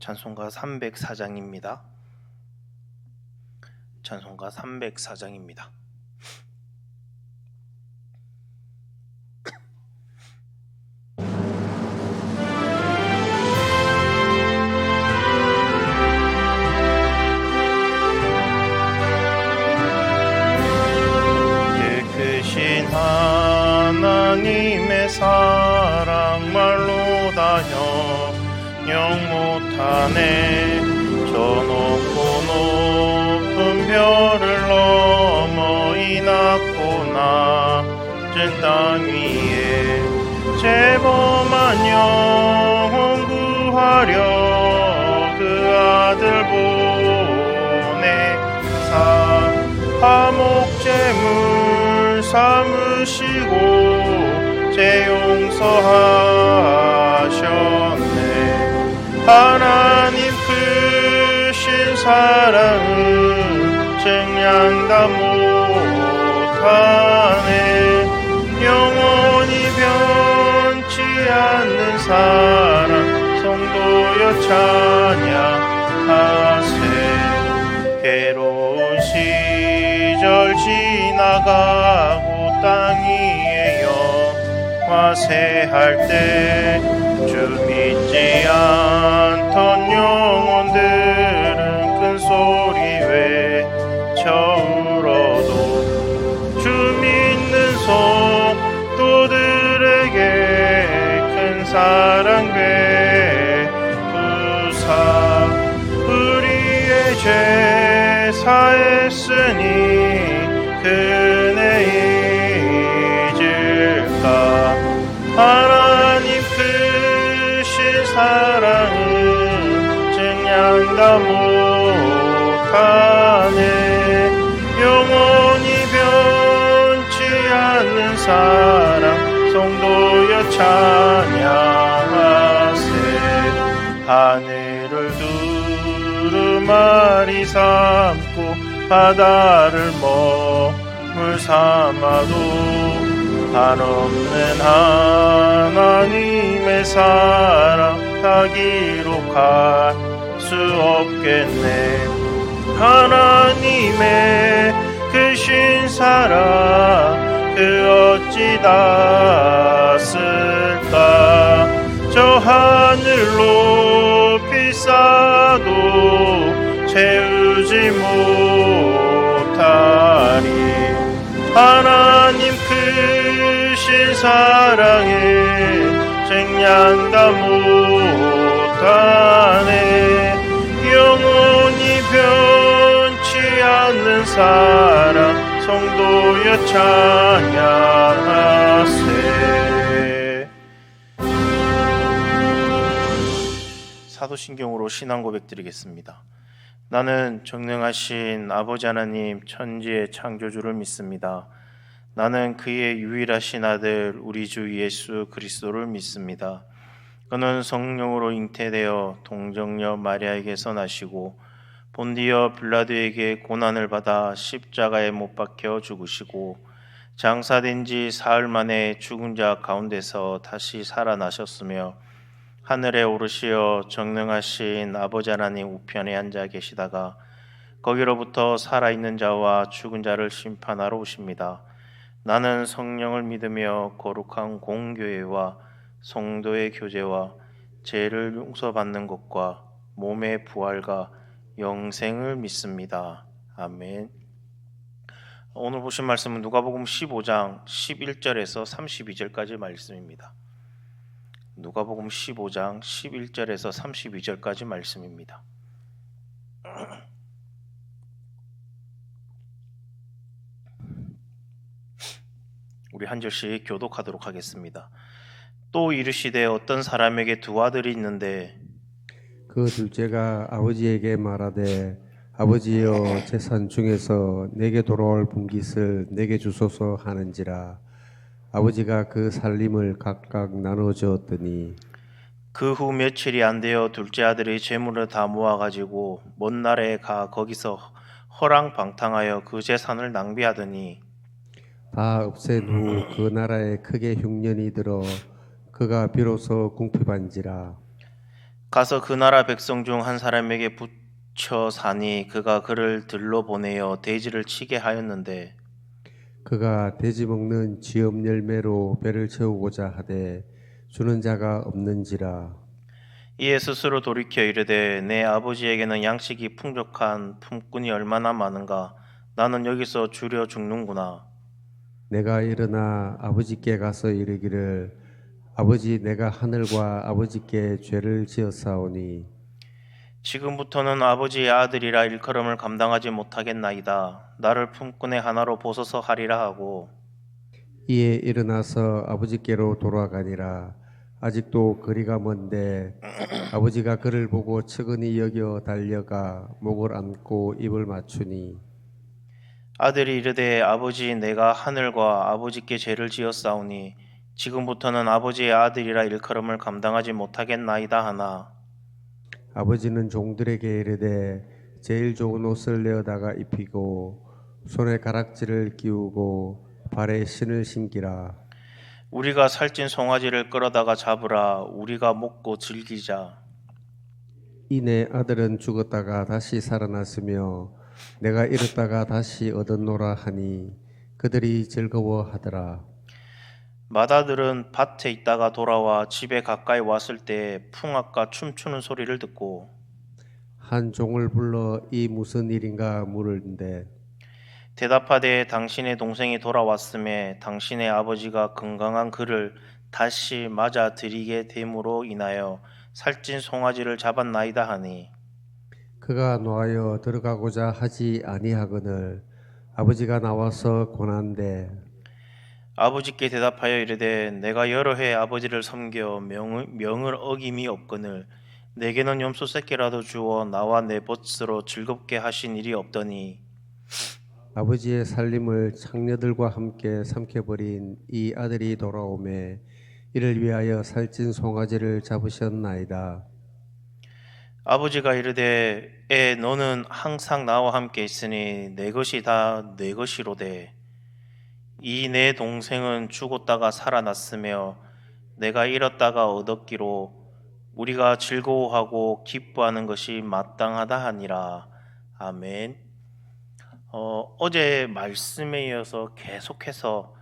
찬송가 304장입니다. 찬송가 304장입니다. 크신 하나님의 사랑 말로 다 형용 못하네. 저 높고 높은 별을 넘어 이 낮고 낮은 땅 위에 죄범한 영혼 구하려 그 아들 보내사 화목제물 삼으시고 죄 용서하셨네. 하나님 크신 사랑은 증량 다 못하네. 영원히 변치 않는 사랑 성도여 찬양하세. 괴로운 시절 지나가고 땅 위에 영화세할 때 주 믿지 않던 영혼들은 큰 소리 외쳐 울어도 주 믿는 성도들에게 큰 사랑 베푸사 우리의 죄 사했으니 그네 잊을까. 하나님 크신 사랑은 증량 다 못하네. 영원히 변치 않는 사랑 성도여 찬양하세. 하늘을 두루마리 삼고 바다를 머물 삼아도 한없는 하나님의 사랑 다 기록할 수 없겠네. 하나님의 크신 사랑 그 어찌 닿았을까. 저 하늘 높이 쌓아도 채우지 못하리. 하나님 크신 사랑에 증량 다 못하네. 영원히 변치 않는 사랑 성도여 찬양하세. 사도신경으로 신앙 고백드리겠습니다. 나는 전능하신 아버지 하나님 천지의 창조주를 믿습니다. 나는 그의 유일하신 아들 우리 주 예수 그리스도를 믿습니다. 그는 성령으로 잉태되어 동정녀 마리아에게서 나시고 본디어 빌라도에게 고난을 받아 십자가에 못 박혀 죽으시고 장사된 지 사흘 만에 죽은 자 가운데서 다시 살아나셨으며 하늘에 오르시어 전능하신 아버지 하나님 우편에 앉아 계시다가 거기로부터 살아있는 자와 죽은 자를 심판하러 오십니다. 나는 성령을 믿으며 거룩한 공교회와 성도의 교제와 죄를 용서받는 것과 몸의 부활과 영생을 믿습니다. 아멘. 오늘 보신 말씀은 누가복음 15장 11절에서 32절까지 말씀입니다. 누가복음 15장 11절에서 32절까지 말씀입니다. 우리 한 절씩 교독하도록 하겠습니다. 또 이르시되 어떤 사람에게 두 아들이 있는데 그 둘째가 아버지에게 말하되 아버지여 재산 중에서 내게 돌아올 분깃을 내게 주소서 하는지라. 아버지가 그 살림을 각각 나눠 주었더니 그 후 며칠이 안 되어 둘째 아들의 재물을 다 모아가지고 먼 나라에 가 거기서 허랑방탕하여 그 재산을 낭비하더니 다 없앤 후 그 나라에 크게 흉년이 들어 그가 비로소 궁핍한지라. 가서 그 나라 백성 중 한 사람에게 붙여 사니 그가 그를 들러 보내어 돼지를 치게 하였는데 그가 돼지 먹는 지업 열매로 배를 채우고자 하되 주는 자가 없는지라. 이에 스스로 돌이켜 이르되 내 아버지에게는 양식이 풍족한 품꾼이 얼마나 많은가 나는 여기서 줄여 죽는구나. 내가 일어나 아버지께 가서 이르기를 아버지 내가 하늘과 아버지께 죄를 지었사오니 지금부터는 아버지의 아들이라 일컬음을 감당하지 못하겠나이다. 나를 품꾼의 하나로 보소서 하리라 하고 이에 일어나서 아버지께로 돌아가니라. 아직도 거리가 먼데 아버지가 그를 보고 측은히 여겨 달려가 목을 안고 입을 맞추니 아들이 이르되 아버지 내가 하늘과 아버지께 죄를 지었사오니 지금부터는 아버지의 아들이라 일컬음을 감당하지 못하겠나이다 하나 아버지는 종들에게 이르되 제일 좋은 옷을 내어다가 입히고 손에 가락지를 끼우고 발에 신을 신기라. 우리가 살찐 송아지를 끌어다가 잡으라 우리가 먹고 즐기자. 이내 아들은 죽었다가 다시 살아났으며 내가 잃었다가 다시 얻었노라 하니 그들이 즐거워하더라. 맏아들은 밭에 있다가 돌아와 집에 가까이 왔을 때 풍악과 춤추는 소리를 듣고 한 종을 불러 이 무슨 일인가 물은데 대답하되 당신의 동생이 돌아왔음에 당신의 아버지가 건강한 그를 다시 맞아 들이게 됨으로 인하여 살찐 송아지를 잡았나이다 하니 그가 노하여 들어가고자 하지 아니하거늘 아버지가 나와서 권한대 아버지께 대답하여 이르되 내가 여러 해 아버지를 섬겨 명을 어김이 없거늘 내게는 염소 새끼라도 주어 나와 내 벗으로 즐겁게 하신 일이 없더니 아버지의 살림을 창녀들과 함께 삼켜버린 이 아들이 돌아오매 이를 위하여 살찐 송아지를 잡으셨나이다. 아버지가 이르되 너는 항상 나와 함께 있으니 내 것이 다 내 것이로되 이 내 동생은 죽었다가 살아났으며 내가 잃었다가 얻었기로 우리가 즐거워하고 기뻐하는 것이 마땅하다 하니라. 아멘. 어제 말씀에 이어서 계속해서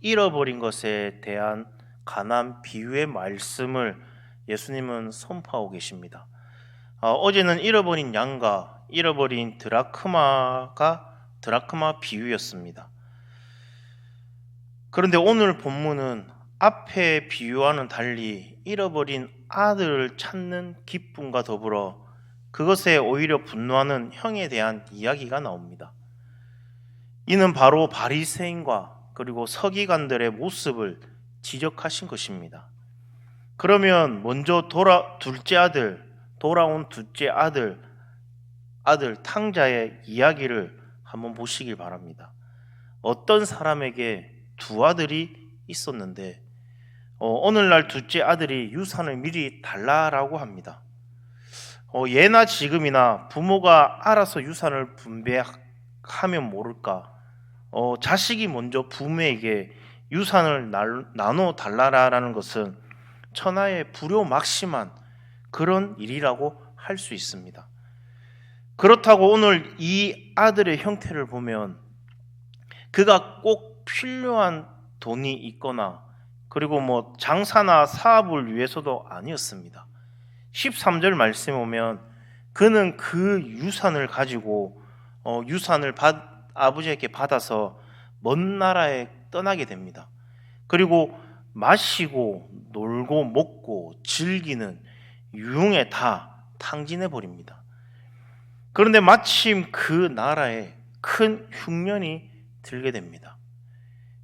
잃어버린 것에 대한 가난 비유의 말씀을 예수님은 선포하고 계십니다. 어제는 잃어버린 양과 잃어버린 드라크마 비유였습니다. 그런데 오늘 본문은 앞에 비유와는 달리 잃어버린 아들을 찾는 기쁨과 더불어 그것에 오히려 분노하는 형에 대한 이야기가 나옵니다. 이는 바로 바리새인과 그리고 서기관들의 모습을 지적하신 것입니다. 그러면 먼저 돌아온 둘째 아들 탕자의 이야기를 한번 보시길 바랍니다. 어떤 사람에게 두 아들이 있었는데 오늘날 둘째 아들이 유산을 미리 달라라고 합니다. 예나 지금이나 부모가 알아서 유산을 분배하면 모를까 자식이 먼저 부모에게 유산을 나눠 달라라는 것은 천하의 불효막심한 그런 일이라고 할 수 있습니다. 그렇다고 오늘 이 아들의 형태를 보면 그가 꼭 필요한 돈이 있거나 그리고 장사나 사업을 위해서도 아니었습니다. 13절 말씀에 오면 그는 그 유산을 가지고 아버지에게 받아서 먼 나라에 떠나게 됩니다. 그리고 마시고 놀고 먹고 즐기는 유흥에 다 탕진해 버립니다. 그런데 마침 그 나라에 큰 흉년이 들게 됩니다.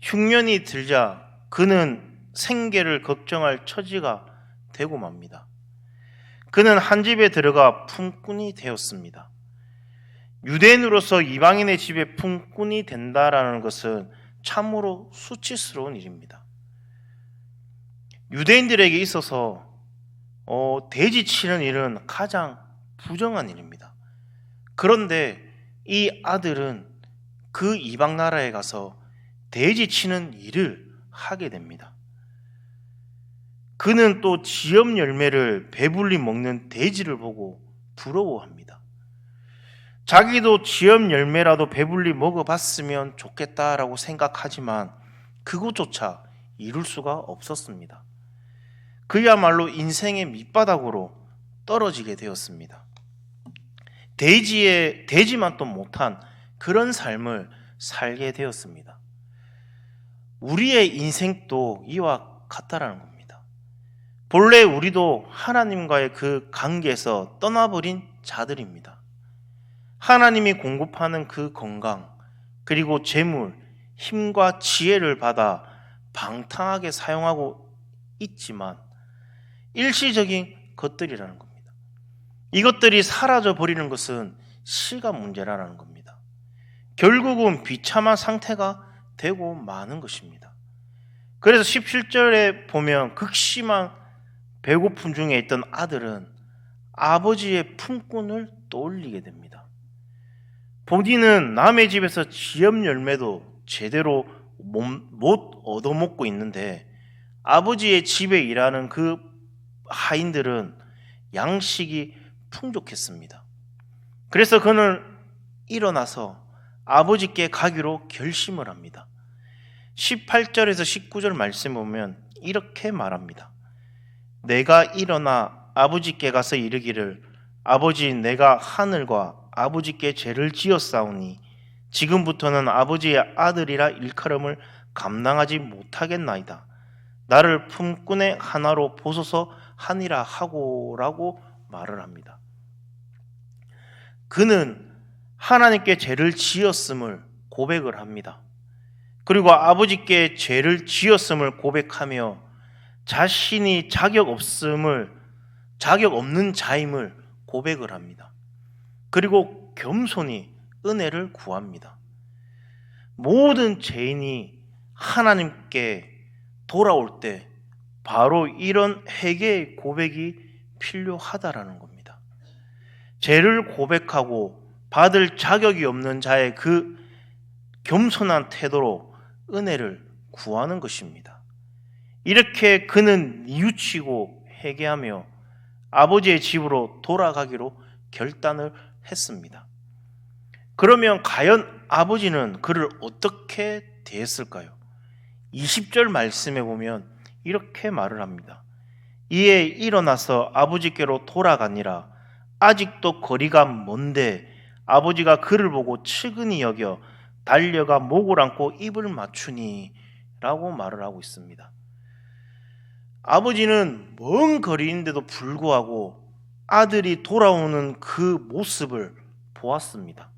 흉년이 들자 그는 생계를 걱정할 처지가 되고 맙니다. 그는 한 집에 들어가 품꾼이 되었습니다. 유대인으로서 이방인의 집에 품꾼이 된다라는 것은 참으로 수치스러운 일입니다. 유대인들에게 있어서 돼지 치는 일은 가장 부정한 일입니다. 그런데 이 아들은 그 이방 나라에 가서 돼지 치는 일을 하게 됩니다. 그는 또 지엽 열매를 배불리 먹는 돼지를 보고 부러워합니다. 자기도 지엽 열매라도 배불리 먹어봤으면 좋겠다라고 생각하지만 그것조차 이룰 수가 없었습니다. 그야말로 인생의 밑바닥으로 떨어지게 되었습니다. 돼지만 또 못한 그런 삶을 살게 되었습니다. 우리의 인생도 이와 같다라는 겁니다. 본래 우리도 하나님과의 그 관계에서 떠나버린 자들입니다. 하나님이 공급하는 그 건강, 그리고 재물, 힘과 지혜를 받아 방탕하게 사용하고 있지만 일시적인 것들이라는 겁니다. 이것들이 사라져 버리는 것은 시간 문제라는 겁니다. 결국은 비참한 상태가 되고 마는 것입니다. 그래서 17절에 보면 극심한 배고픔 중에 있던 아들은 아버지의 품꾼을 떠올리게 됩니다. 본인은 남의 집에서 지엽 열매도 제대로 못 얻어먹고 있는데 아버지의 집에 일하는 그 하인들은 양식이 풍족했습니다. 그래서 그는 일어나서 아버지께 가기로 결심을 합니다. 18절에서 19절 말씀 보면 이렇게 말합니다. 내가 일어나 아버지께 가서 이르기를 아버지, 내가 하늘과 아버지께 죄를 지었사오니 지금부터는 아버지의 아들이라 일컬음을 감당하지 못하겠나이다. 나를 품꾼의 하나로 보소서 하니라 하고라고 말을 합니다. 그는 하나님께 죄를 지었음을 고백을 합니다. 그리고 아버지께 죄를 지었음을 고백하며 자신이 자격 없는 자임을 고백을 합니다. 그리고 겸손히 은혜를 구합니다. 모든 죄인이 하나님께 돌아올 때 바로 이런 회개의 고백이 필요하다라는 겁니다. 죄를 고백하고 받을 자격이 없는 자의 그 겸손한 태도로 은혜를 구하는 것입니다. 이렇게 그는 뉘우치고 회개하며 아버지의 집으로 돌아가기로 결단을 했습니다. 그러면 과연 아버지는 그를 어떻게 대했을까요? 20절 말씀에 보면 이렇게 말을 합니다. 이에 일어나서 아버지께로 돌아가니라. 아직도 거리가 먼데 아버지가 그를 보고 측은히 여겨 달려가 목을 안고 입을 맞추니 라고 말을 하고 있습니다. 아버지는 먼 거리인데도 불구하고 아들이 돌아오는 그 모습을 보았습니다.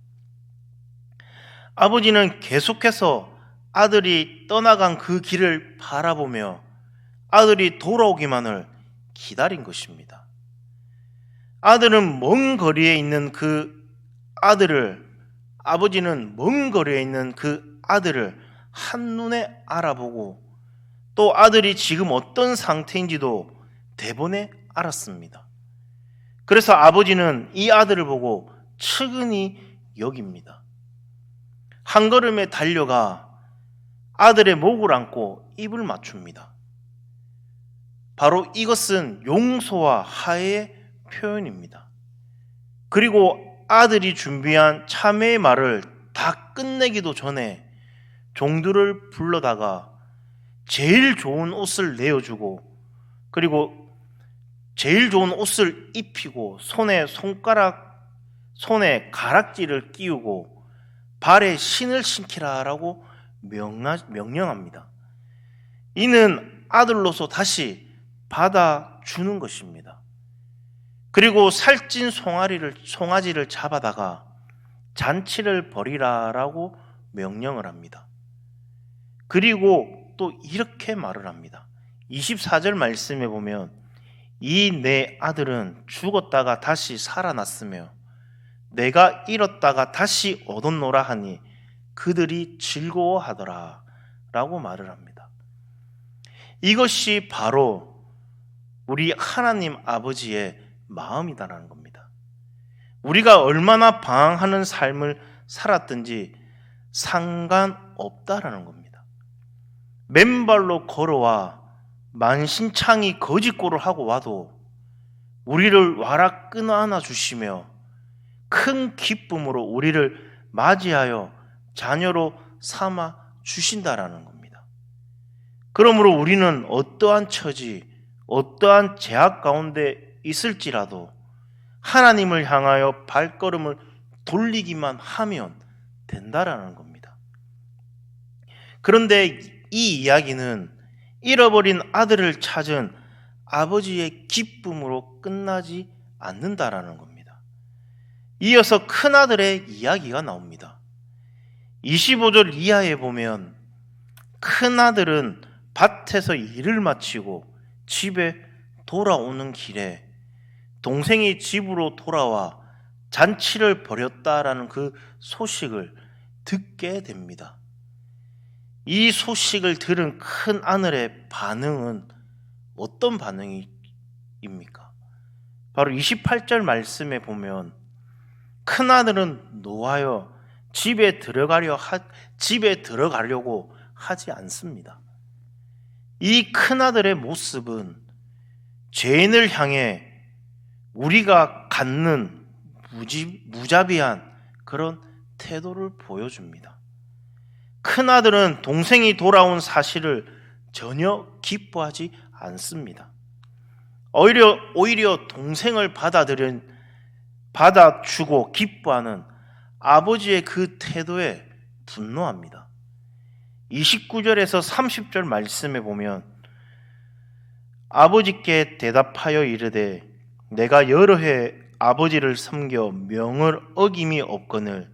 아버지는 계속해서 아들이 떠나간 그 길을 바라보며 아들이 돌아오기만을 기다린 것입니다. 아버지는 먼 거리에 있는 그 아들을 한눈에 알아보고 또 아들이 지금 어떤 상태인지도 대번에 알았습니다. 그래서 아버지는 이 아들을 보고 측은히 여깁니다. 한 걸음에 달려가 아들의 목을 안고 입을 맞춥니다. 바로 이것은 용서와 화해의 표현입니다. 그리고 아들이 준비한 참회의 말을 다 끝내기도 전에 종들을 불러다가 제일 좋은 옷을 내어주고 그리고 제일 좋은 옷을 입히고 손에 가락지를 끼우고 발에 신을 신기라라고 명령합니다. 이는 아들로서 다시 받아주는 것입니다. 그리고 살찐 송아지를 잡아다가 잔치를 벌이라라고 명령을 합니다. 그리고 또 이렇게 말을 합니다. 24절 말씀에 보면 이 내 아들은 죽었다가 다시 살아났으며 내가 잃었다가 다시 얻었노라 하니 그들이 즐거워하더라 라고 말을 합니다. 이것이 바로 우리 하나님 아버지의 마음이다라는 겁니다. 우리가 얼마나 방황하는 삶을 살았든지 상관없다라는 겁니다. 맨발로 걸어와 만신창이 거짓골을 하고 와도 우리를 와라 끊어안아 주시며 큰 기쁨으로 우리를 맞이하여 자녀로 삼아 주신다라는 겁니다. 그러므로 우리는 어떠한 처지, 어떠한 제약 가운데 있을지라도 하나님을 향하여 발걸음을 돌리기만 하면 된다라는 겁니다. 그런데 이 이야기는 잃어버린 아들을 찾은 아버지의 기쁨으로 끝나지 않는다라는 겁니다. 이어서 큰아들의 이야기가 나옵니다. 25절 이하에 보면 큰아들은 밭에서 일을 마치고 집에 돌아오는 길에 동생이 집으로 돌아와 잔치를 벌였다라는 그 소식을 듣게 됩니다. 이 소식을 들은 큰아들의 반응은 어떤 반응입니까? 바로 28절 말씀에 보면 큰아들은 노하여 집에 들어가려고 하지 않습니다. 이 큰아들의 모습은 죄인을 향해 우리가 갖는 무자비한 그런 태도를 보여줍니다. 큰아들은 동생이 돌아온 사실을 전혀 기뻐하지 않습니다. 오히려 동생을 받아주고 기뻐하는 아버지의 그 태도에 분노합니다. 29절에서 30절 말씀에 보면 아버지께 대답하여 이르되 내가 여러 해 아버지를 섬겨 명을 어김이 없거늘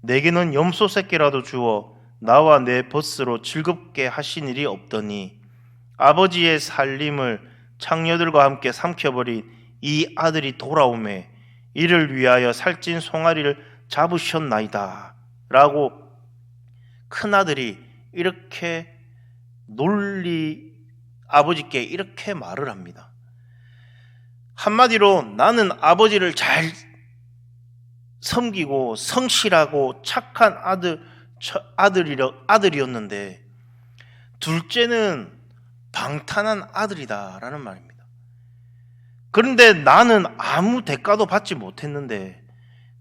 내게는 염소 새끼라도 주어 나와 내 벗으로 즐겁게 하신 일이 없더니 아버지의 살림을 창녀들과 함께 삼켜버린 이 아들이 돌아오매 이를 위하여 살찐 송아리를 잡으셨나이다 라고 큰아들이 이렇게 아버지께 이렇게 말을 합니다. 한마디로 나는 아버지를 잘 섬기고 성실하고 착한 아들이었는데 둘째는 방탄한 아들이다라는 말입니다. 그런데 나는 아무 대가도 받지 못했는데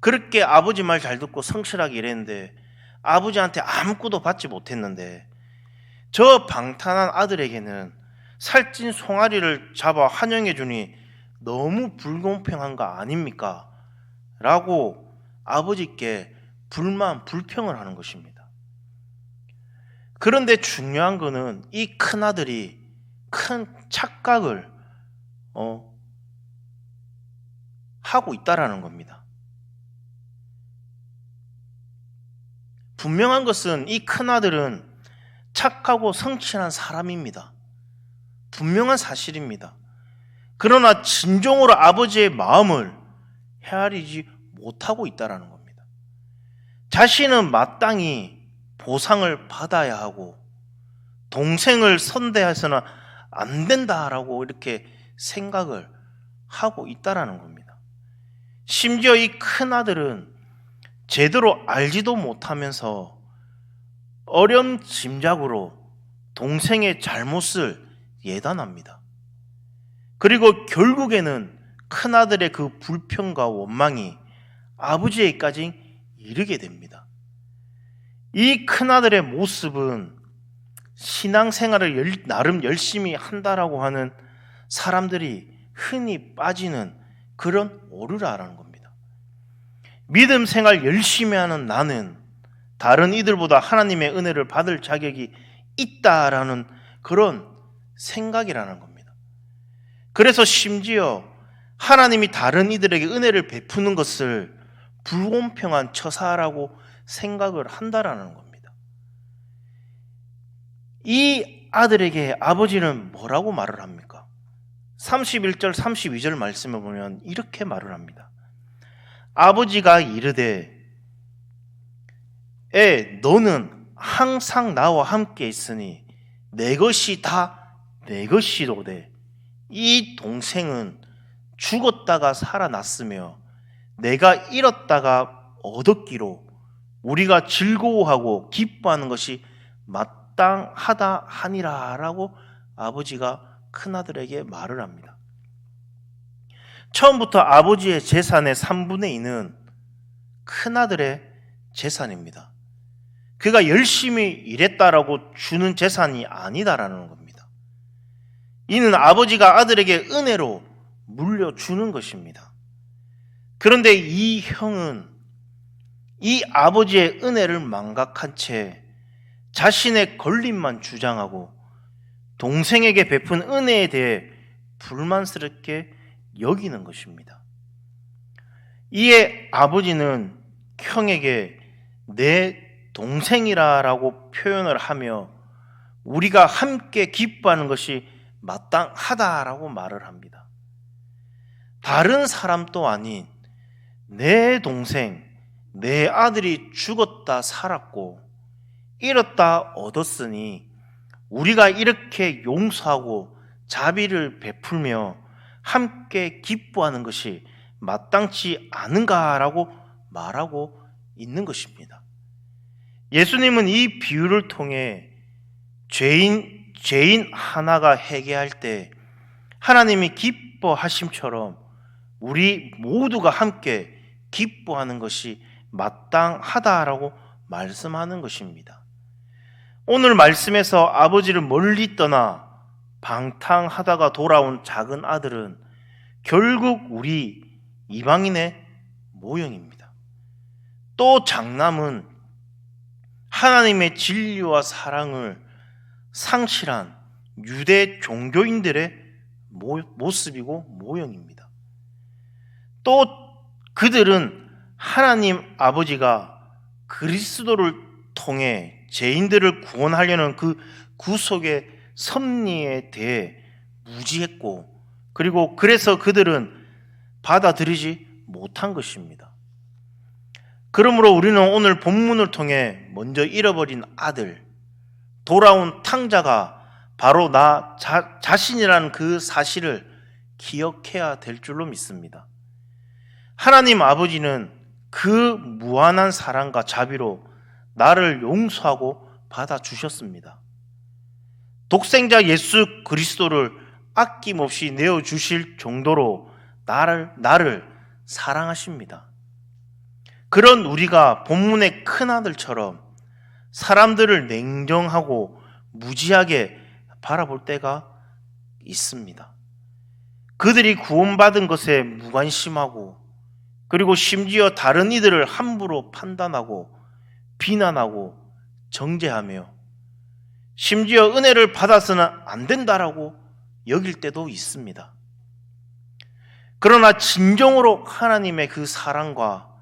그렇게 아버지 말 잘 듣고 성실하게 일했는데 아버지한테 아무것도 받지 못했는데 저 방탄한 아들에게는 살찐 송아리를 잡아 환영해 주니 너무 불공평한 거 아닙니까? 라고 아버지께 불평을 하는 것입니다. 그런데 중요한 거는 이 큰아들이 큰 착각을 하고 있다라는 겁니다. 분명한 것은 이 큰아들은 착하고 성실한 사람입니다. 분명한 사실입니다. 그러나 진정으로 아버지의 마음을 헤아리지 못하고 있다는 겁니다. 자신은 마땅히 보상을 받아야 하고 동생을 선대해서는 안 된다라고 이렇게 생각을 하고 있다는 겁니다. 심지어 이 큰아들은 제대로 알지도 못하면서 어렴짐작으로 동생의 잘못을 예단합니다. 그리고 결국에는 큰아들의 그 불평과 원망이 아버지에게까지 이르게 됩니다. 이 큰아들의 모습은 신앙생활을 나름 열심히 한다라고 하는 사람들이 흔히 빠지는 그런 오르라라는 겁니다. 믿음 생활 열심히 하는 나는 다른 이들보다 하나님의 은혜를 받을 자격이 있다라는 그런 생각이라는 겁니다. 그래서 심지어 하나님이 다른 이들에게 은혜를 베푸는 것을 불공평한 처사라고 생각을 한다라는 겁니다. 이 아들에게 아버지는 뭐라고 말을 합니까? 31절 32절 말씀을 보면 이렇게 말을 합니다. 아버지가 이르되 너는 항상 나와 함께 있으니 내 것이 다 내 것이로되 이 동생은 죽었다가 살아났으며 내가 잃었다가 얻었기로 우리가 즐거워하고 기뻐하는 것이 마땅하다 하니라 라고 아버지가 큰아들에게 말을 합니다. 처음부터 아버지의 재산의 3분의 2는 큰아들의 재산입니다. 그가 열심히 일했다라고 주는 재산이 아니다라는 겁니다. 이는 아버지가 아들에게 은혜로 물려주는 것입니다. 그런데 이 형은 이 아버지의 은혜를 망각한 채 자신의 권리만 주장하고 동생에게 베푼 은혜에 대해 불만스럽게 여기는 것입니다. 이에 아버지는 형에게 내 동생이라고 표현을 하며 우리가 함께 기뻐하는 것이 마땅하다라고 말을 합니다. 다른 사람도 아닌 내 동생, 내 아들이 죽었다 살았고 잃었다 얻었으니 우리가 이렇게 용서하고 자비를 베풀며 함께 기뻐하는 것이 마땅치 않은가라고 말하고 있는 것입니다. 예수님은 이 비유를 통해 죄인 하나가 회개할 때 하나님이 기뻐하심처럼 우리 모두가 함께 기뻐하는 것이 마땅하다라고 말씀하는 것입니다. 오늘 말씀에서 아버지를 멀리 떠나 방탕하다가 돌아온 작은 아들은 결국 우리 이방인의 모형입니다. 또 장남은 하나님의 진리와 사랑을 상실한 유대 종교인들의 모습이고 모형입니다. 또 그들은 하나님 아버지가 그리스도를 통해 죄인들을 구원하려는 그 구속의 섭리에 대해 무지했고, 그리고 그래서 그들은 받아들이지 못한 것입니다. 그러므로 우리는 오늘 본문을 통해 먼저 잃어버린 아들, 돌아온 탕자가 바로 나 자신이라는 그 사실을 기억해야 될 줄로 믿습니다. 하나님 아버지는 그 무한한 사랑과 자비로 나를 용서하고 받아주셨습니다. 독생자 예수 그리스도를 아낌없이 내어주실 정도로 나를 사랑하십니다. 그런 우리가 본문의 큰아들처럼 사람들을 냉정하고 무지하게 바라볼 때가 있습니다. 그들이 구원받은 것에 무관심하고, 그리고 심지어 다른 이들을 함부로 판단하고 비난하고 정죄하며, 심지어 은혜를 받아서는 안 된다라고 여길 때도 있습니다. 그러나 진정으로 하나님의 그 사랑과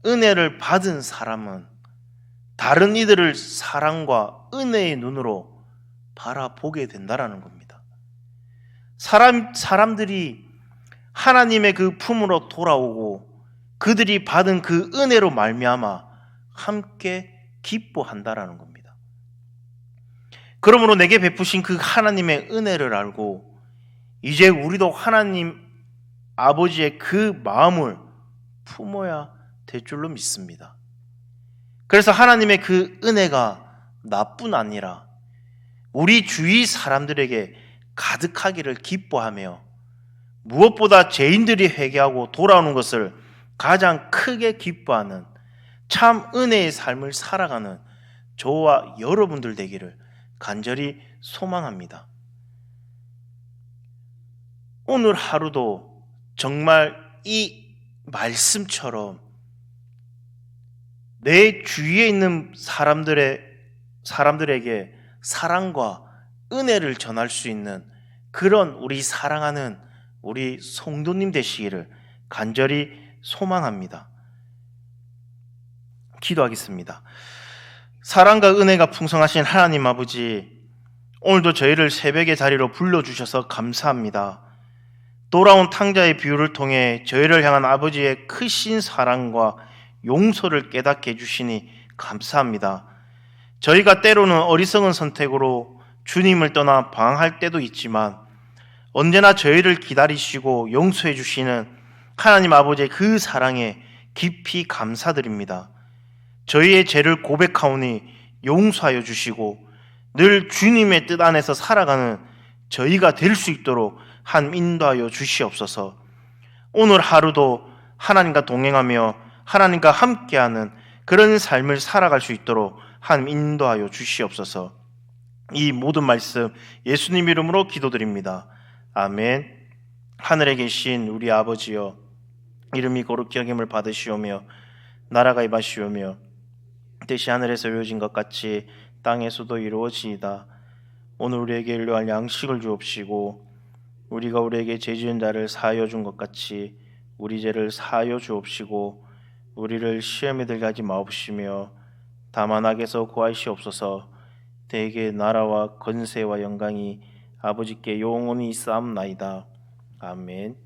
은혜를 받은 사람은 다른 이들을 사랑과 은혜의 눈으로 바라보게 된다라는 겁니다. 사람들이 하나님의 그 품으로 돌아오고 그들이 받은 그 은혜로 말미암아 함께 기뻐한다라는 겁니다. 그러므로 내게 베푸신 그 하나님의 은혜를 알고 이제 우리도 하나님 아버지의 그 마음을 품어야 될 줄로 믿습니다. 그래서 하나님의 그 은혜가 나뿐 아니라 우리 주위 사람들에게 가득하기를 기뻐하며, 무엇보다 죄인들이 회개하고 돌아오는 것을 가장 크게 기뻐하는 참 은혜의 삶을 살아가는 저와 여러분들 되기를 간절히 소망합니다. 오늘 하루도 정말 이 말씀처럼 내 주위에 있는 사람들에게 사랑과 은혜를 전할 수 있는 그런 우리 사랑하는 우리 성도님 되시기를 간절히 소망합니다. 기도하겠습니다. 사랑과 은혜가 풍성하신 하나님 아버지, 오늘도 저희를 새벽의 자리로 불러주셔서 감사합니다. 돌아온 탕자의 비유를 통해 저희를 향한 아버지의 크신 사랑과 용서를 깨닫게 해주시니 감사합니다. 저희가 때로는 어리석은 선택으로 주님을 떠나 방황할 때도 있지만 언제나 저희를 기다리시고 용서해 주시는 하나님 아버지의 그 사랑에 깊이 감사드립니다. 저희의 죄를 고백하오니 용서하여 주시고 늘 주님의 뜻 안에서 살아가는 저희가 될 수 있도록 하나님 인도하여 주시옵소서. 오늘 하루도 하나님과 동행하며 하나님과 함께하는 그런 삶을 살아갈 수 있도록 하나님 인도하여 주시옵소서. 이 모든 말씀 예수님 이름으로 기도드립니다. 아멘. 하늘에 계신 우리 아버지여, 이름이 거룩히 여김을 받으시오며 나라가 임하시오며 뜻이 하늘에서 이루어진 것 같이 땅에서도 이루어지이다. 오늘 우리에게 일용할 양식을 주옵시고 우리가 우리에게 죄 지은 자를 사하여 준 것 같이 우리 죄를 사하여 주옵시고 우리를 시험에 들게 하지 마옵시며 다만 악에서 구하시옵소서. 대개 나라와 권세와 영광이 아버지께 영원히 있사옵나이다. 아멘.